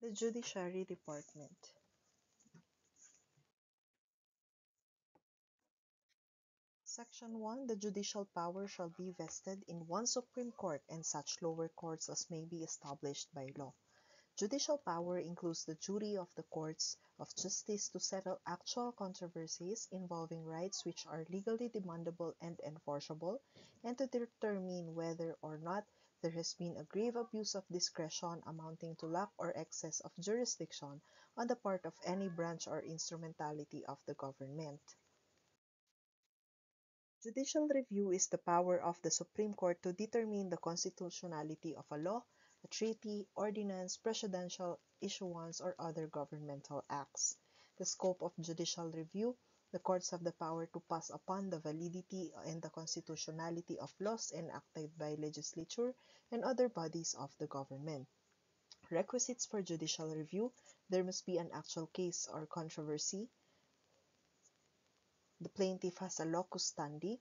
The Judiciary Department. Section 1. The judicial power shall be vested in one Supreme Court and such lower courts as may be established by law. Judicial power includes the duty of the courts of justice to settle actual controversies involving rights which are legally demandable and enforceable, and to determine whether or not there has been a grave abuse of discretion amounting to lack or excess of jurisdiction on the part of any branch or instrumentality of the government. Judicial review is the power of the Supreme Court to determine the constitutionality of a law, a treaty, ordinance, presidential issuance, or other governmental acts. The scope of judicial review: the courts have the power to pass upon the validity and the constitutionality of laws enacted by legislature and other bodies of the government. Requisites for judicial review: there must be an actual case or controversy. The plaintiff has a locus standi.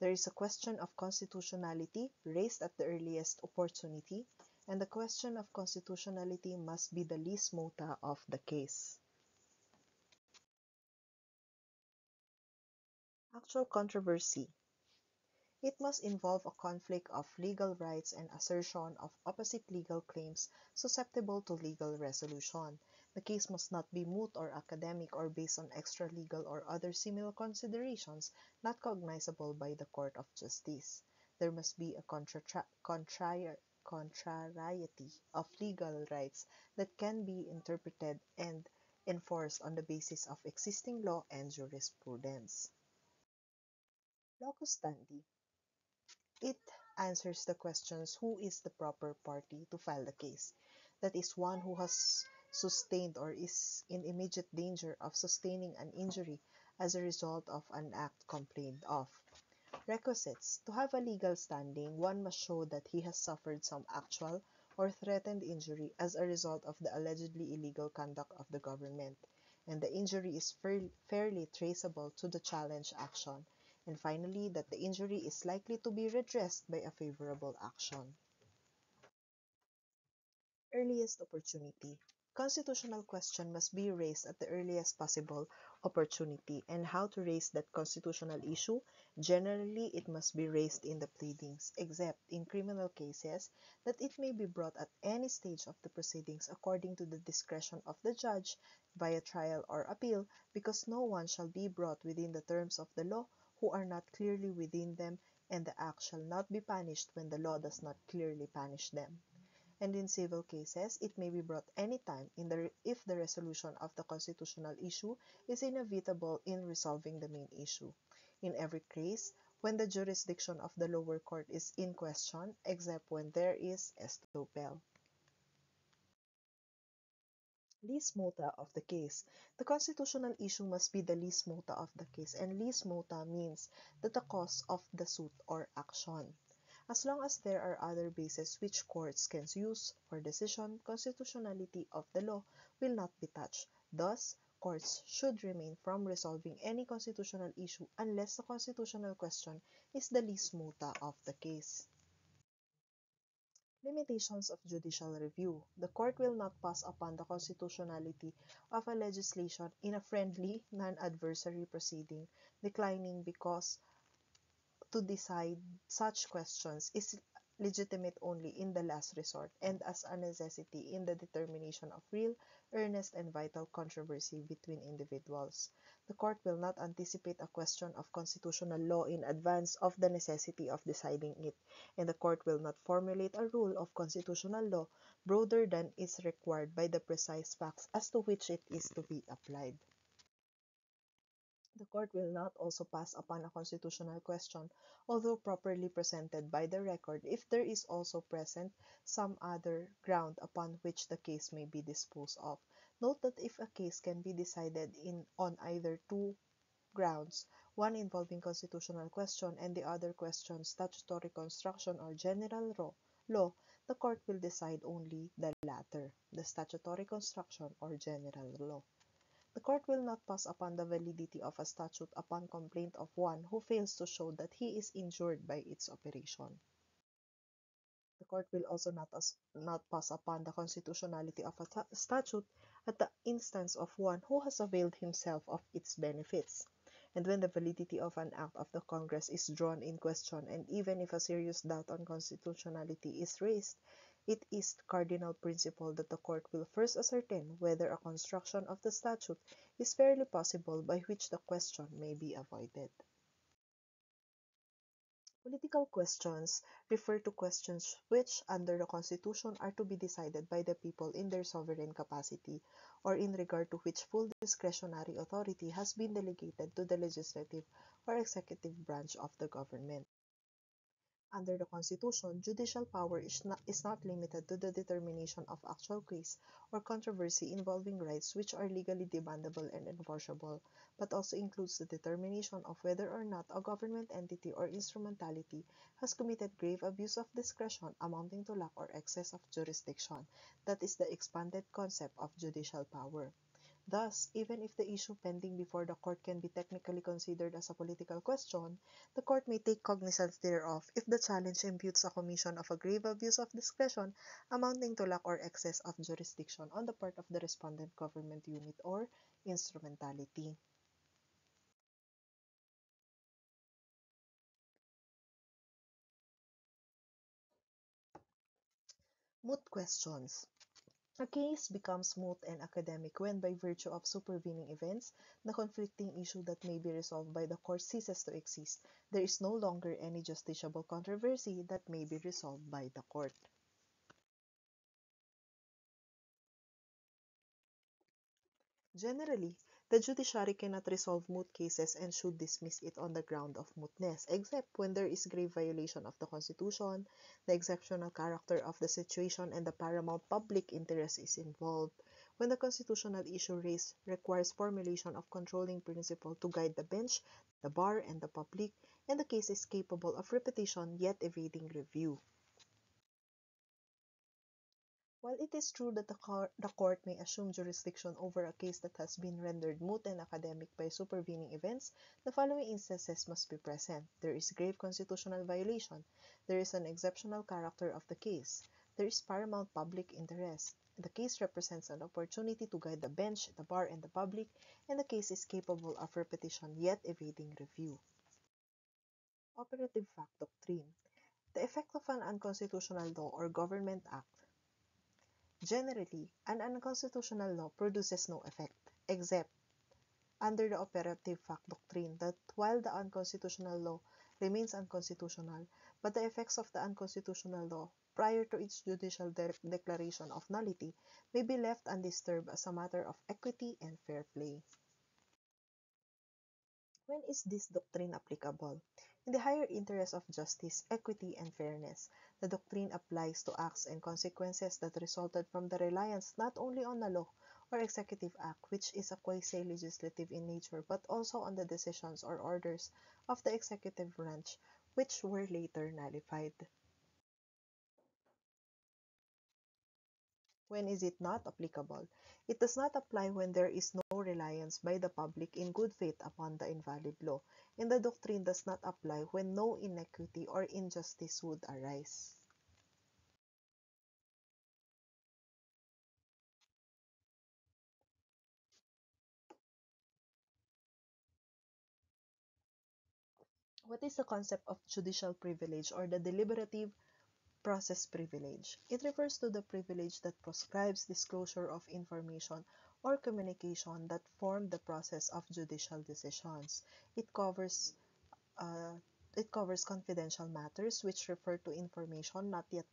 There is a question of constitutionality raised at the earliest opportunity, and the question of constitutionality must be the lis mota of the case. Actual controversy: it must involve a conflict of legal rights and assertion of opposite legal claims susceptible to legal resolution. The case must not be moot or academic or based on extra-legal or other similar considerations not cognizable by the Court of Justice. There must be a contrariety of legal rights that can be interpreted and enforced on the basis of existing law and jurisprudence. Locus standi: it answers the questions: who is the proper party to file the case? That is, one who has sustained or is in immediate danger of sustaining an injury as a result of an act complained of. Requisites: to have a legal standing, one must show that he has suffered some actual or threatened injury as a result of the allegedly illegal conduct of the government, and the injury is fairly traceable to the challenged action, and finally that the injury is likely to be redressed by a favorable action. Earliest opportunity: constitutional question must be raised at the earliest possible opportunity, and how to raise that constitutional issue: generally it must be raised in the pleadings, except in criminal cases, that it may be brought at any stage of the proceedings according to the discretion of the judge, via trial or appeal, because no one shall be brought within the terms of the law who are not clearly within them, and the act shall not be punished when the law does not clearly punish them. And in civil cases, it may be brought any time if the resolution of the constitutional issue is inevitable in resolving the main issue. In every case, when the jurisdiction of the lower court is in question, except when there is estoppel. Lis mota of the case: the constitutional issue must be the lis mota of the case, and lis mota means that the cause of the suit or action. As long as there are other bases which courts can use for decision, constitutionality of the law will not be touched. Thus, courts should refrain from resolving any constitutional issue unless the constitutional question is the lis mota of the case. Limitations of judicial review: the court will not pass upon the constitutionality of a legislation in a friendly, non-adversary proceeding, declining because to decide such questions is legitimate only in the last resort, and as a necessity in the determination of real, earnest, and vital controversy between individuals. The court will not anticipate a question of constitutional law in advance of the necessity of deciding it, and the court will not formulate a rule of constitutional law broader than is required by the precise facts as to which it is to be applied. The court will not also pass upon a constitutional question, although properly presented by the record, if there is also present some other ground upon which the case may be disposed of. Note that if a case can be decided on either two grounds, one involving constitutional question and the other question statutory construction or general law, the court will decide only the latter, the statutory construction or general law. The court will not pass upon the validity of a statute upon complaint of one who fails to show that he is injured by its operation. The court will also not pass upon the constitutionality of a statute at the instance of one who has availed himself of its benefits. And when the validity of an act of the Congress is drawn in question, and even if a serious doubt on constitutionality is raised, it is the cardinal principle that the court will first ascertain whether a construction of the statute is fairly possible by which the question may be avoided. Political questions refer to questions which, under the Constitution, are to be decided by the people in their sovereign capacity, or in regard to which full discretionary authority has been delegated to the legislative or executive branch of the government. Under the Constitution, judicial power is not limited to the determination of actual case or controversy involving rights which are legally demandable and enforceable, but also includes the determination of whether or not a government entity or instrumentality has committed grave abuse of discretion amounting to lack or excess of jurisdiction. That is the expanded concept of judicial power. Thus, even if the issue pending before the court can be technically considered as a political question, the court may take cognizance thereof if the challenge imputes a commission of a grave abuse of discretion amounting to lack or excess of jurisdiction on the part of the respondent government unit or instrumentality. Moot questions. A case becomes moot and academic when, by virtue of supervening events, the conflicting issue that may be resolved by the court ceases to exist. There is no longer any justiciable controversy that may be resolved by the court. Generally, the judiciary cannot resolve moot cases and should dismiss it on the ground of mootness, except when there is grave violation of the Constitution, the exceptional character of the situation, and the paramount public interest is involved. When the constitutional issue raised requires formulation of controlling principle to guide the bench, the bar, and the public, and the case is capable of repetition yet evading review. While it is true that the court may assume jurisdiction over a case that has been rendered moot and academic by supervening events, the following instances must be present. There is grave constitutional violation. There is an exceptional character of the case. There is paramount public interest. The case represents an opportunity to guide the bench, the bar, and the public, and the case is capable of repetition yet evading review. Operative fact doctrine. The effect of an unconstitutional law or government act. Generally, an unconstitutional law produces no effect, except under the operative fact doctrine that while the unconstitutional law remains unconstitutional, but the effects of the unconstitutional law prior to its judicial declaration of nullity may be left undisturbed as a matter of equity and fair play. When is this doctrine applicable? In the higher interests of justice, equity, and fairness, the doctrine applies to acts and consequences that resulted from the reliance not only on a law or executive act, which is a quasi-legislative in nature, but also on the decisions or orders of the executive branch, which were later nullified. When is it not applicable? It does not apply when there is no reliance by the public in good faith upon the invalid law, and the doctrine does not apply when no inequity or injustice would arise. What is the concept of judicial privilege or the deliberative process privilege? It refers to the privilege that prescribes disclosure of information or communication that form the process of judicial decisions. It covers Uh, it covers confidential matters which refer to information not yet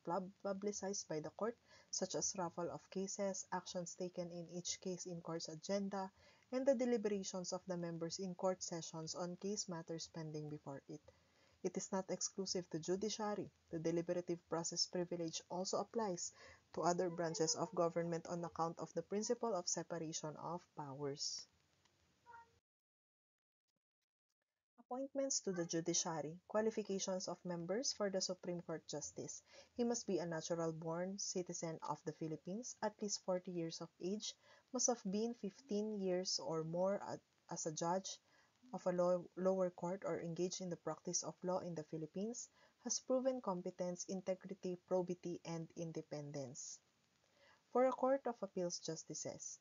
publicized by the court, such as raffle of cases, actions taken in each case in court's agenda, and the deliberations of the members in court sessions on case matters pending before it. It is not exclusive to judiciary. The deliberative process privilege also applies to other branches of government on account of the principle of separation of powers. Appointments to the judiciary. Qualifications of members for the Supreme Court Justice. He must be a natural-born citizen of the Philippines, at least 40 years of age, must have been 15 years or more as a judge of a lower court or engaged in the practice of law in the Philippines, has proven competence, integrity, probity, and independence. For a Court of Appeals justices,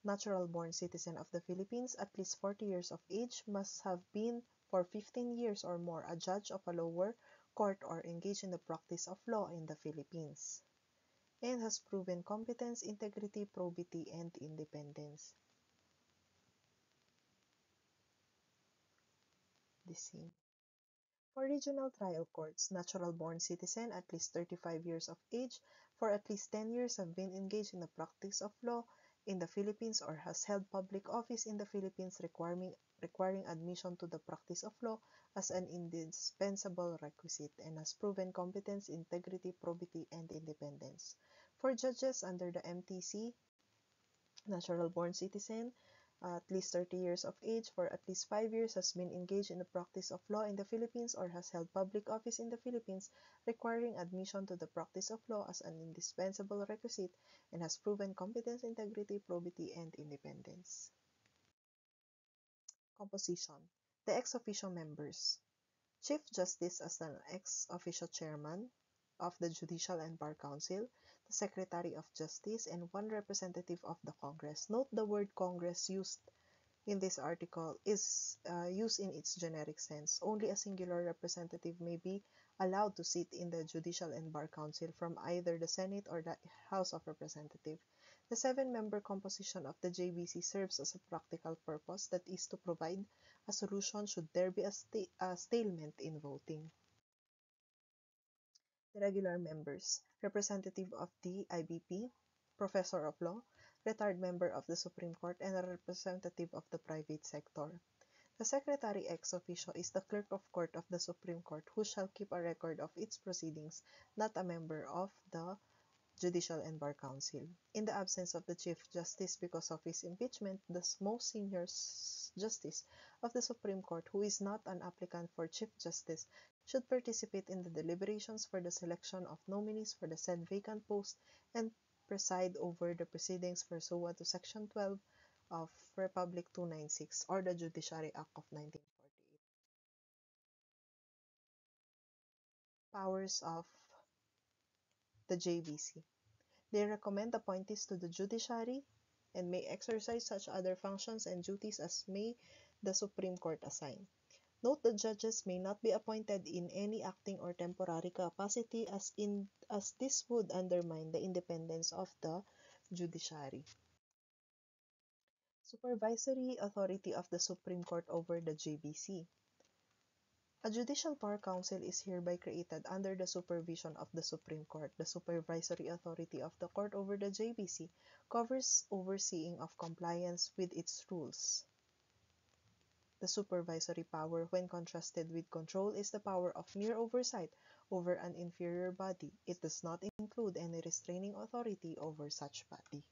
natural-born citizen of the Philippines, at least 40 years of age, must have been for 15 years or more a judge of a lower court or engaged in the practice of law in the Philippines, and has proven competence, integrity, probity, and independence. The same. For regional trial courts, natural-born citizen at least 35 years of age for at least 10 years have been engaged in the practice of law in the Philippines or has held public office in the Philippines requiring admission to the practice of law as an indispensable requisite and has proven competence, integrity, probity, and independence. For judges under the MTC, natural-born citizen, at least 30 years of age for at least 5 years has been engaged in the practice of law in the Philippines or has held public office in the Philippines, requiring admission to the practice of law as an indispensable requisite, and has proven competence, integrity, probity, and independence. Composition. The ex officio members. Chief Justice as an ex officio chairman of the Judicial and Bar Council, the Secretary of Justice, and one representative of the Congress. Note the word Congress used in this article is used in its generic sense. Only a singular representative may be allowed to sit in the Judicial and Bar Council from either the Senate or the House of Representatives. The 7-member composition of the JBC serves as a practical purpose, that is to provide a solution should there be a stalemate in voting. The regular members, representative of the IBP, professor of law, retired member of the Supreme Court, and a representative of the private sector. The Secretary ex officio is the clerk of court of the Supreme Court who shall keep a record of its proceedings, not a member of the Judicial and Bar Council. In the absence of the Chief Justice because of his impeachment, the most senior justice of the Supreme Court, who is not an applicant for Chief Justice, should participate in the deliberations for the selection of nominees for the said vacant post and preside over the proceedings pursuant to Section 12 of Republic 296 or the Judiciary Act of 1948. Powers of the JBC. They recommend appointees to the judiciary and may exercise such other functions and duties as may the Supreme Court assign. Note that judges may not be appointed in any acting or temporary capacity as this would undermine the independence of the judiciary. Supervisory authority of the Supreme Court over the JBC. A Judicial Bar Council is hereby created under the supervision of the Supreme Court. The supervisory authority of the court over the JBC covers overseeing of compliance with its rules. The supervisory power, when contrasted with control, is the power of mere oversight over an inferior body. It does not include any restraining authority over such body.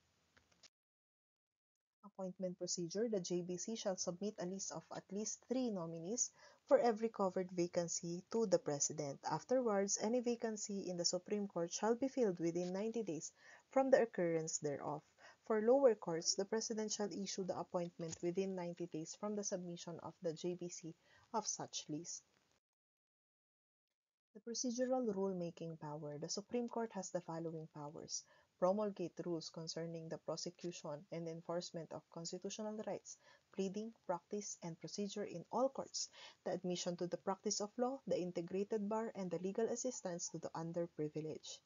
Appointment procedure. The JBC shall submit a list of at least 3 nominees for every covered vacancy to the President. Afterwards, any vacancy in the Supreme Court shall be filled within 90 days from the occurrence thereof. For lower courts, the President shall issue the appointment within 90 days from the submission of the JBC of such list. The procedural rule-making power. The Supreme Court has the following powers: promulgate rules concerning the prosecution and enforcement of constitutional rights, pleading, practice, and procedure in all courts, the admission to the practice of law, the integrated bar, and the legal assistance to the underprivileged.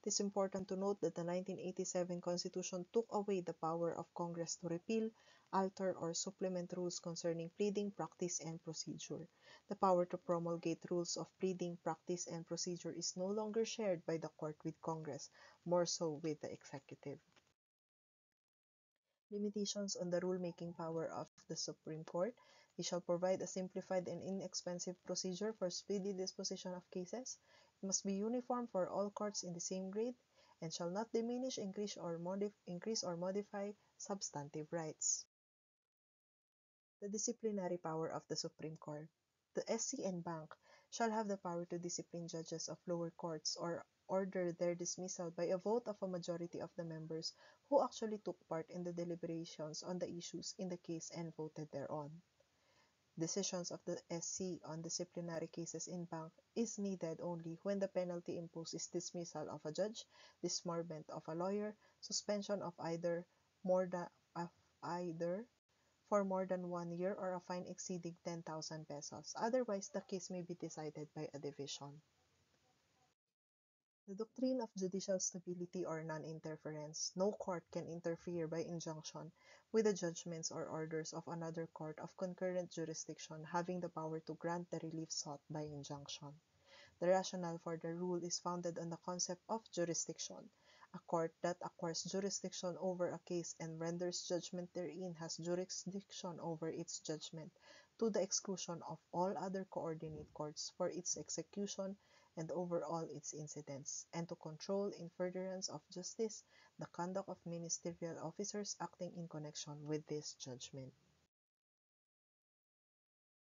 It is important to note that the 1987 Constitution took away the power of Congress to repeal, alter, or supplement rules concerning pleading, practice, and procedure. The power to promulgate rules of pleading, practice, and procedure is no longer shared by the court with Congress, more so with the executive. Limitations on the rulemaking power of the Supreme Court. It shall provide a simplified and inexpensive procedure for speedy disposition of cases. It must be uniform for all courts in the same grade, and shall not diminish, increase, or modify substantive rights. The disciplinary power of the Supreme Court. The SC and Bank shall have the power to discipline judges of lower courts or order their dismissal by a vote of a majority of the members who actually took part in the deliberations on the issues in the case and voted thereon. Decisions of the SC on disciplinary cases in bank is needed only when the penalty imposed is dismissal of a judge, disbarment of a lawyer, suspension of more than of either for more than 1 year, or a fine exceeding 10,000 pesos. Otherwise, the case may be decided by a division. The doctrine of judicial stability or non-interference. No court can interfere by injunction with the judgments or orders of another court of concurrent jurisdiction having the power to grant the relief sought by injunction. The rationale for the rule is founded on the concept of jurisdiction. A court that acquires jurisdiction over a case and renders judgment therein has jurisdiction over its judgment, to the exclusion of all other coordinate courts for its execution and over all its incidents, and to control, in furtherance of justice, the conduct of ministerial officers acting in connection with this judgment.